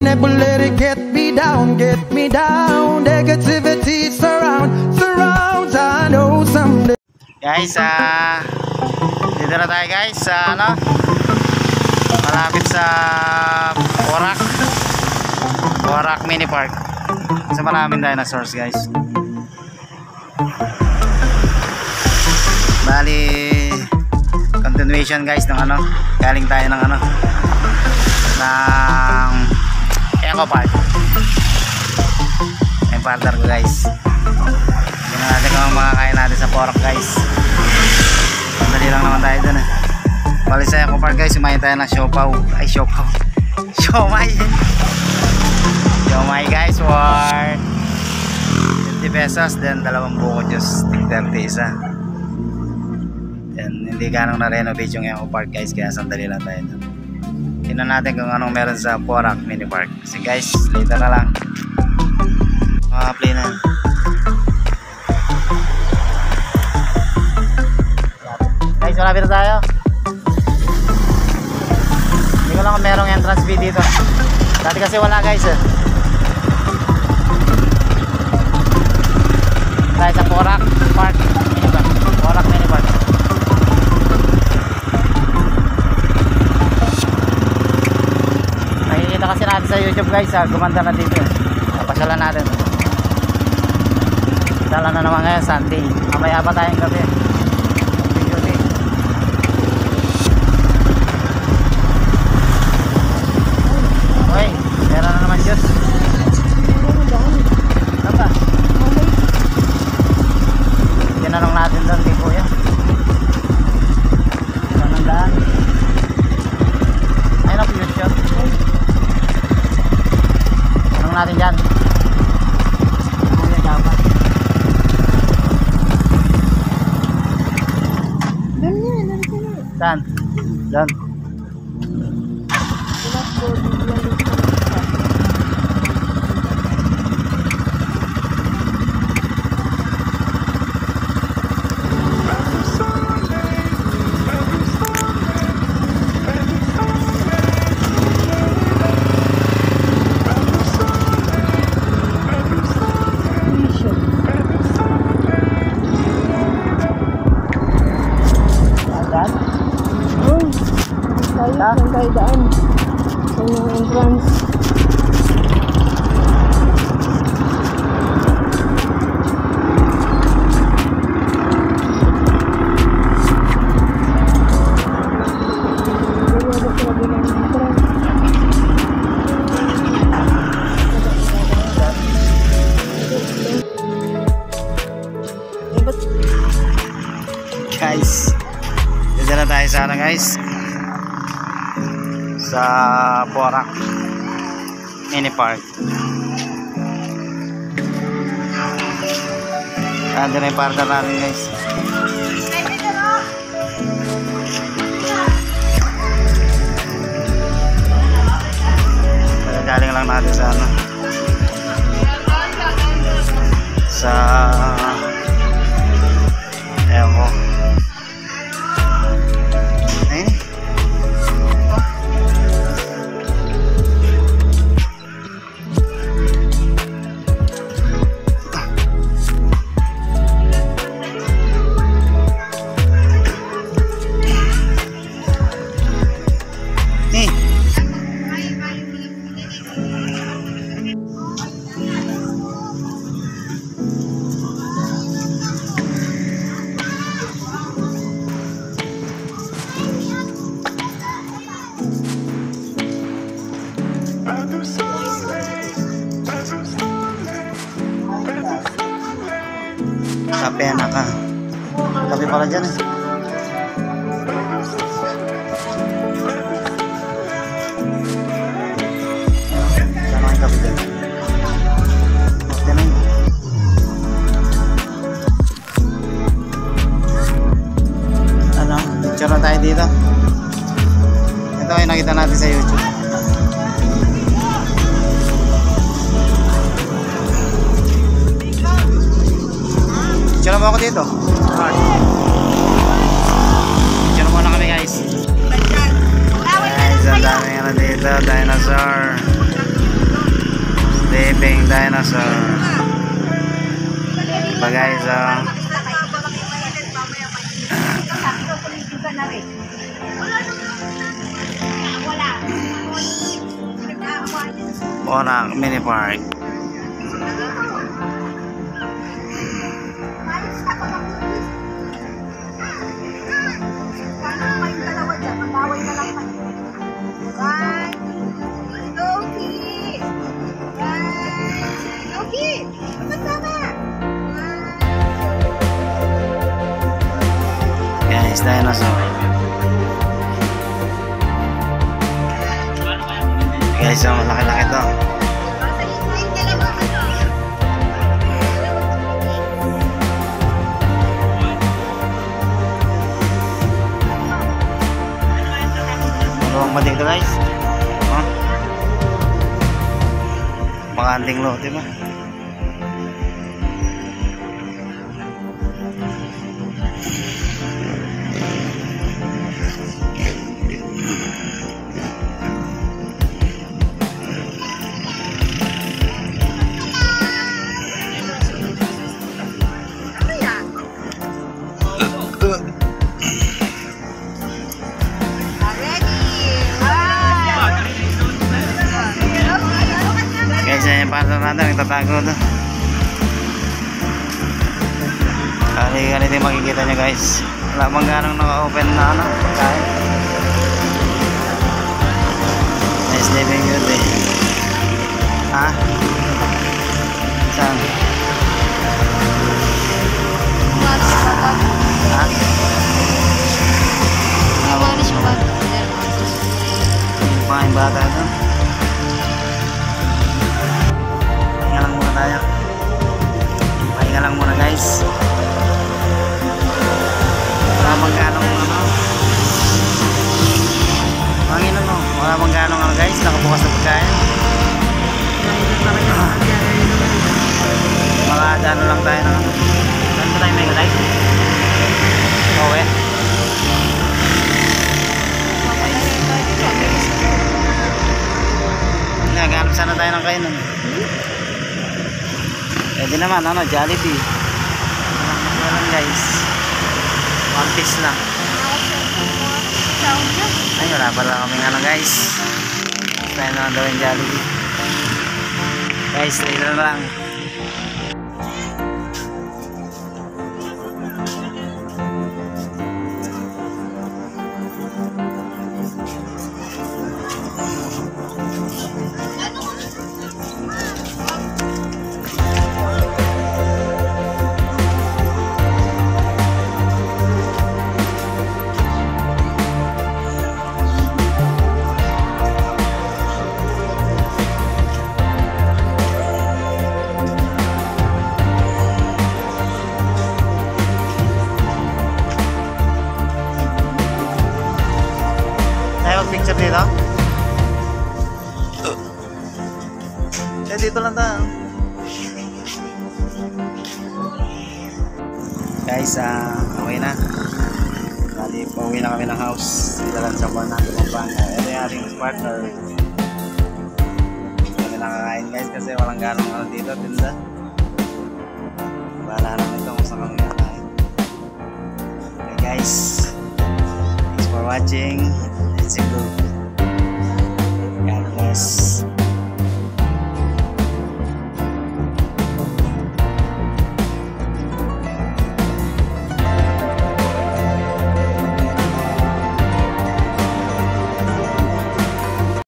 Never let it get me down, get me down. Negativity surrounds, I know someday. Guys, dito na tayo guys sa malapit sa Porac Mini Park. Sa maraming dinosaurs guys. Bali continuation guys ng galing tayo ng ng Eco Park. Yung partner ko guys. Tignan natin kung makakain natin sa Porac guys. Madali lang naman tayo dun Bali sa Eco Park guys, sumayin tayo ng siopaw. Ay siopaw. Siomay guys for 50 pesos. Then 2 buko juice, 30 isa. Then hindi ganong na-renovate yung Eco Park guys, kaya sandali lang tayo dun. Tingnan natin kung anong meron sa Porac Mini Park. Kasi guys, later na lang. Play na. Guys, malapit na tayo. Hindi ko lang kung merong entrance fee dito. Dati kasi wala guys Tayo sa Porac Park Mini Park. Porac Mini Park. Nakikita kasi natin sa YouTube guys gumanda na dito napasyalan natin. Dala na naman ngayon Sunday. Mamaya pa tayong gabi. Uy, meron na naman Diyos. Ano ba? Tinanong natin doon kay Kuya. Tinanong daan. Ayun ang fuse shop. Tanong natin dyan. Saan? Diyan. Yung tayo daan sa yung entrance. Guys, dito na tayo sana guys sa Porac Mini Park. Andun na yung partner natin guys. Galing lang natin sa sa Eco. Kape na ka. Kape pala dyan Sama yung kape dyan. Okay na yun. Picture na tayo dito. Ito ay nakita natin sa YouTube. Picture mo ako dito. Picture muna kami guys. Guys, ang dami nga dito, dinosaur. Sleeping dinosaur. Pa guys, Porac Mini Park. Guys, dinosaur. Guys, laki-laki to. Maluwang ba dito guys? Makanting lote ba? Guys, yan yung partner natin, nagtatago doon. Kali-kali din makikita nyo guys. Wala bang ganong naka-open na ano, pagkain. Nice living beauty. Ha? Saan? Ha? Pakain bata doon. Pahinga lang muna tayo. Pahinga lang muna guys. Wala bang ganong ano. Mangin ano. Wala bang ganong ano guys. Nakabukas na pagkain. Mga ano lang tayo ng ano. Saan ba tayo may galay? Owe. Naghanap sana tayo ng kainan. Pwede naman, ano, Jollibee. Meron guys. One piece lang. Ay, wala pala kaming ano guys. Tayo naman daw yung Jollibee. Guys, later lang. Picture dito? Dito lang tayo. Guys, okay na. Bali, pauwi na kami ng house. Dito lang sa buwan natin Pampanga. Ito yung ating partner. Hindi kami nakakain guys kasi walang ganong ano dito, tinda. Wala naman ito kung saan kami nakakain. Okay guys, thanks for watching. Let's go. God bless.